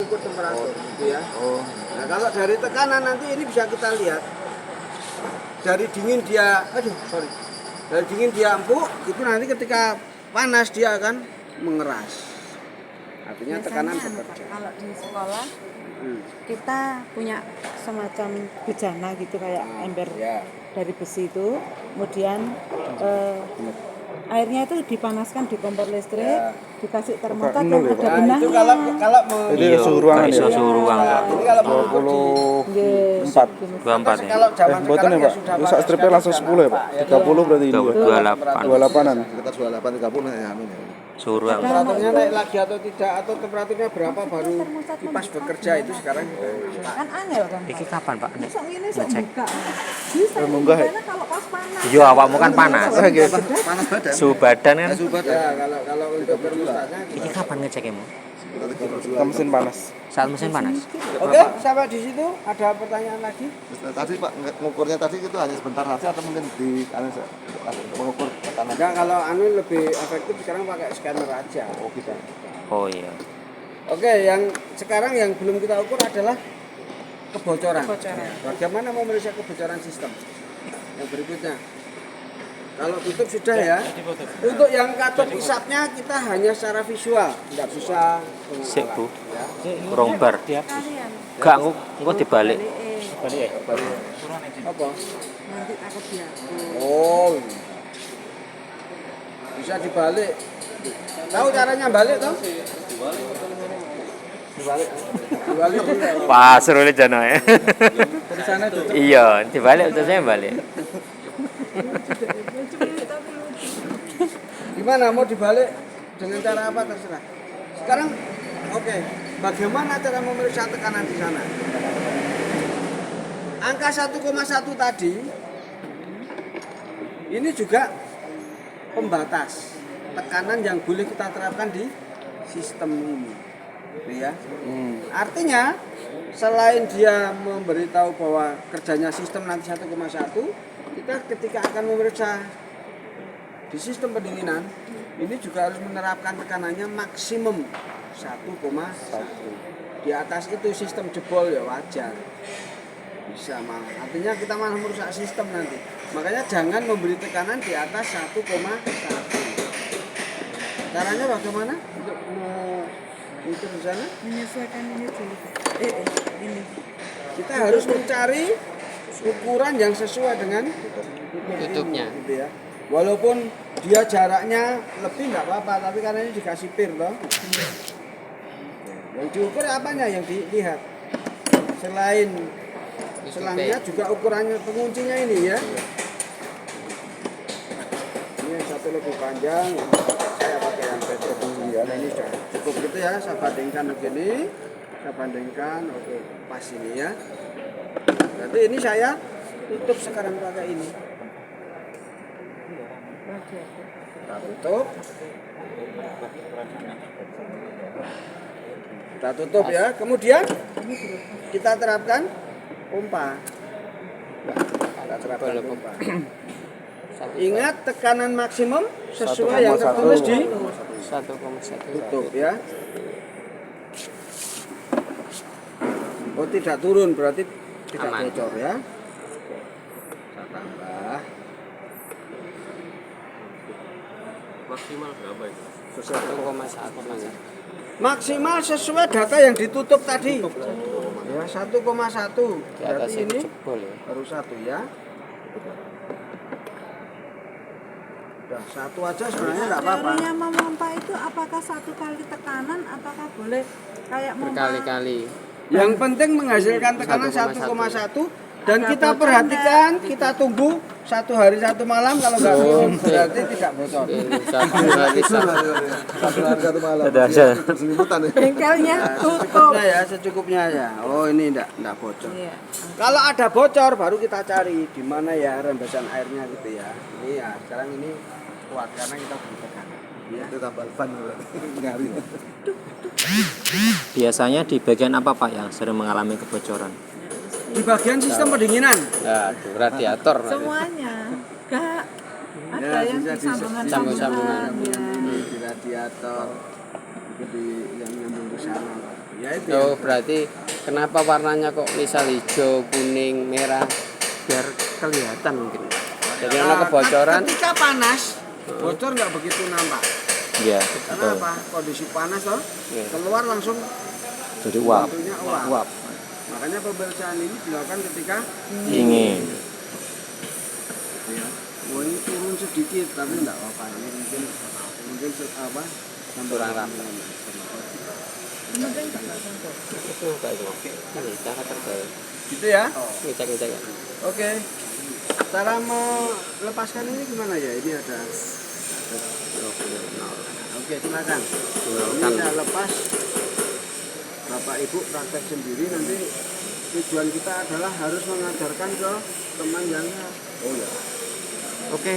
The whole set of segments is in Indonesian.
ukur temperatur gitu ya. Nah, kalau dari tekanan nanti ini bisa kita lihat. Dari dingin dia, dari dingin dia empuk, itu nanti ketika panas dia akan mengeras. Artinya tekanan bekerja. Kalau di sekolah kita punya semacam bejana gitu kayak ember dari besi itu, kemudian airnya itu dipanaskan di kompor listrik, dikasih termokat yang ada benangnya. Itu kalau Jadi suhu ruangan ya. Suhu ruang. ini kalau mengukur di 24 ya. kalau zaman Boten sekarang ya, Pak. sudah Itu pakai stripnya langsung 10 ya, Pak. 30 berarti ini. 28 28-an. Sekitar 28 30 ya anu ya. suhu ruang. temperaturnya naik lagi atau tidak atau temperaturnya berapa baru kipas bekerja itu sekarang Kan angel kan. Iki kapan Pak? Nek Sok ini sok ngecek. buka. Bisa munggah ya? karena kalau pas panas. Iya, awakmu kan panas. Panas badan. Suhu badan kan. ya kalau untuk termostatnya Iki kapan ngecekmu? Ke mesin panas. Saat mesin panas. Oke, sampai di situ ada pertanyaan lagi? Tadi Pak ngukurnya tadi itu hanya sebentar saja atau mungkin di mengukur tekanan. Enggak, kalau anu lebih efektif sekarang pakai scanner aja. Oh gitu. Oh iya. Oke, yang sekarang yang belum kita ukur adalah kebocoran. Bagaimana memeriksa kebocoran sistem? Yang berikutnya. Kalau tutup sudah ya. Untuk yang katup isapnya kita hanya secara visual, tidak bisa Sik, Bu. ya. Kurang bar. Kalian Gak engko dibalik. Apa? nanti takut dia. Oh. Bisa dibalik. Tahu caranya balik toh? Dibalik. Dibalik dulu. Pas rule jano ya. Dari sana tutup. Iya, dibalik terus saya balik. Gimana mau dibalik dengan cara apa terserah. Sekarang oke, bagaimana cara memeriksa tekanan di sana? Angka 1,1 tadi ini juga pembatas tekanan yang boleh kita terapkan di sistem ini. Gitu ya. Artinya selain dia memberitahu bahwa kerjanya sistem nanti 1,1, kita ketika akan memeriksa di sistem pendinginan ini juga harus menerapkan tekanannya maksimum 1,1. Di atas itu sistem jebol ya wajar. Bisa malah. Artinya kita malah merusak sistem nanti. Makanya jangan memberi tekanan di atas 1,1. Caranya bagaimana untuk itu di sana? Menyesuaikan ini dulu. Ini. Kita harus mencari ukuran yang sesuai dengan Tutupnya. gitu ya. Walaupun dia jaraknya lebih nggak apa-apa, tapi karena ini dikasih pir loh. Yang diukur apanya yang dilihat? Selain selangnya juga ukurannya penguncinya ini ya. Ini yang satu lebih panjang, saya pakai yang petro ya. Nah, ini sudah cukup gitu ya. Saya bandingkan begini, saya bandingkan, oke pas ini ya. Berarti ini saya tutup sekarang pakai ini. Kita tutup. Kita tutup ya. Kemudian kita terapkan pompa. Kita terapkan pompa. Ingat tekanan maksimum sesuai yang tertulis di 1,1. tutup ya. Oh tidak turun berarti tidak Aman. bocor ya. Kita tambah. Maksimal berapa itu? 1,1. Maksimal sesuai data yang ditutup tadi. Ya 1,1. Berarti ini baru 1 ya. Udah 1 aja sebenarnya nggak apa-apa. Teorinya memompa itu apakah satu kali tekanan ataukah boleh kayak mompa Berkali-kali. Yang penting menghasilkan tekanan 1,1 dan kita perhatikan, kita tunggu 1 hari 1 malam kalau nggak minum berarti tidak bocor. Satu hari 1 malam. Selimutan ya. bengkelnya tutup. Secukupnya ya, secukupnya ya. Oh ini enggak bocor. Iya. Kalau ada bocor baru kita cari di mana ya rembesan airnya gitu ya. Ini ya sekarang ini kuat karena kita beri tekanan. Ya. Itu tambal ban ngari. Biasanya di bagian apa Pak yang sering mengalami kebocoran? Di bagian sistem pendinginan. Ya, radiator. Semuanya. Enggak. Ada Ya, yang bisa di di sambungan-sambungan. di radiator, itu di yang nyambung ke sana. Ya itu. Oh, berarti kenapa warnanya kok misal hijau, kuning, merah? Biar kelihatan mungkin. Jadi Nah, ada kebocoran. ketika panas, bocor nggak begitu nampak. Iya. Karena apa? Kondisi panas toh, Iya. keluar langsung Jadi uap. bentuknya uap. Uap. Makanya pemeriksaan ini dilakukan ketika Ingin. ya, oh ini turun sedikit tapi enggak apa-apa. Ini mungkin apa? Kurang rapat. Itu enggak itu. Ini cara terbaik. Gitu ya. Ngecek-ngecek ya. Oke. Cara melepaskan ini gimana ya? Ini ada. Oke, silakan. Ini saya lepas. Bapak Ibu praktek sendiri, nanti tujuan kita adalah harus mengajarkan ke teman yang oke.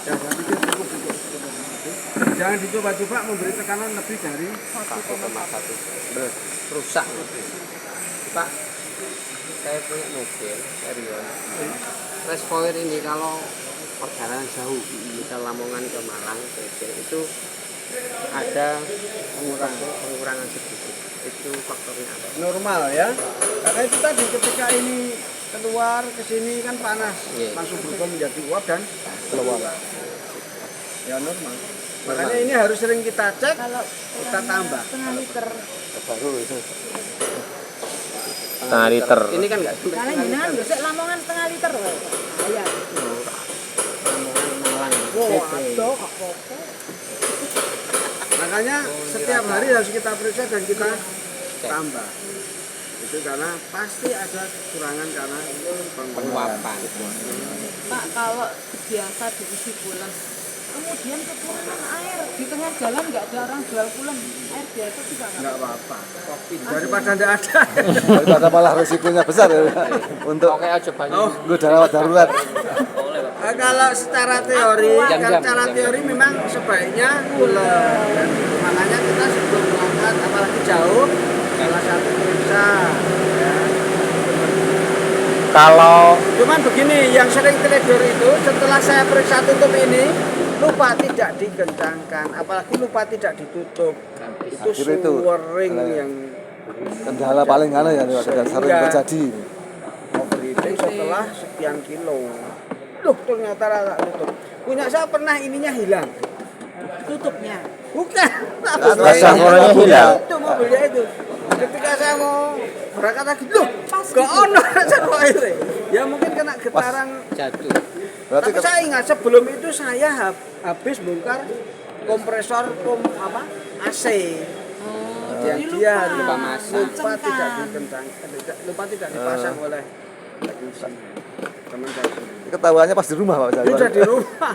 Ya, saya pikir cukup untuk jangan dicoba-coba memberi tekanan lebih dari 1,1. Rusak. Pak, saya punya mobil serius. Respoir ini kalau perjalanan jauh, misal Lamongan ke Malang, itu ada pengurangan sedikit. Itu faktornya apa? normal ya. Karena itu tadi ketika ini keluar ke sini kan panas, Iya. langsung berubah menjadi uap dan keluar. Ya normal. Makanya ini harus sering kita cek, Kalau kita tambah. setengah liter, Baru itu. Setengah liter. Ini kan enggak kalian jenengan biasa Lamongan setengah liter loh. Iya. Malang. Wah, aduh, apa-apa. Makanya setiap hari harus kita periksa dan kita tambah. Itu karena pasti ada kekurangan karena Penguapan. Pak, kalau biasa diisi pulen, kemudian kekurangan air di tengah jalan nggak ada orang jual pulen, air biasa juga nggak nggak apa-apa. Daripada tidak ada. Daripada malah resikonya besar ya. Untuk Oke, aja banyak. gue darurat. Nah, kalau secara teori, Jam-jam, secara jam-jam. teori memang sebaiknya pulen. Dan makanya kita sebelum berangkat, apalagi jauh, salah satu periksa. Ya. Kalau Cuman begini, yang sering teledor itu setelah saya periksa tutup ini lupa tidak dikencangkan, apalagi lupa tidak ditutup. Itu Akhirnya itu suwering adalah yang kendala paling aneh ya dan sering Sehingga- terjadi. overheating setelah sekian kilo. Loh, ternyata rata tutup. Punya saya pernah ininya hilang. tutupnya. Bukan. Reservoirnya hilang. Itu mobilnya itu. Ketika saya mau berangkat lagi, loh, gak ono reservoir. Ya mungkin kena getaran. jatuh. Berarti Tapi saya ingat sebelum itu saya habis bongkar kompresor AC. Jadi Dia lupa masang. lupa tidak Kencangkan. dikencangkan, lupa tidak dipasang oleh teknisi. Teman saya sendiri. ketahuannya pas di rumah Pak. Dia udah di rumah.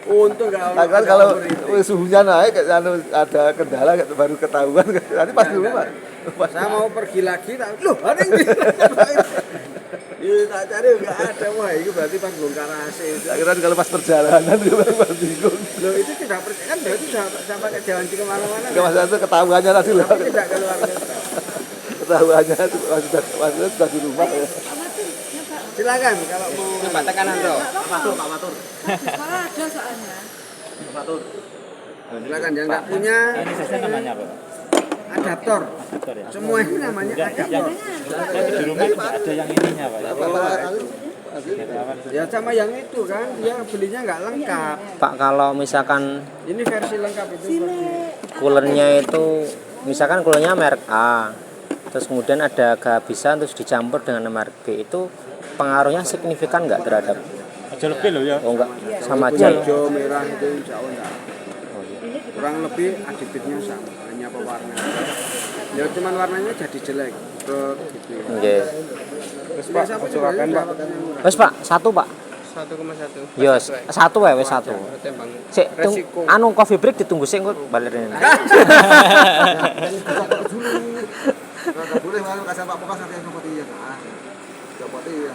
Untung nggak Nah, kan ada kalau overheating. suhunya naik ada kendala baru ketahuan nanti pas di rumah. Saya mau pergi lagi, loh ada yang di Iya, tak cari nggak ada. Wah, itu berarti pas bongkar AC itu. Akhirnya kalau pas perjalanan gue baru bingung. Loh, itu tidak percaya kan berarti saya pakai jalan di kemana-mana. Enggak masalah itu ketahuannya tadi lah. Tapi tidak keluar kota. Ketahuannya sudah di rumah ya. Silakan kalau mau. Coba tekanan bro. Kalau ada soalnya. Silakan yang nggak punya Ini saya namanya apa? adaptor. Adaptor ya. Semua ini namanya adaptor. Tapi di rumah itu nggak ada yang ininya Pak. Ya sama yang itu kan, dia belinya nggak lengkap. Pak, kalau misalkan Ini versi lengkap itu. coolernya itu, misalkan coolernya merek A, terus kemudian ada kehabisan terus dicampur dengan merek B, itu pengaruhnya signifikan nggak terhadap? Aja lebih loh ya. Oh enggak, sama aja. Hijau, merah itu insya Allah enggak. Kurang lebih aditifnya sama, hanya pewarna. Ya cuman warnanya jadi jelek. Gitu ya. Oke. Terus Pak, bocorakan, Pak. Wes Pak, satu Pak. 1,1. Yes, satu wae wes satu. Sik, Resiko. anu coffee break ditunggu sik engko balik rene. Enggak boleh kalau kasih Pak Pokas nanti yang seperti ya.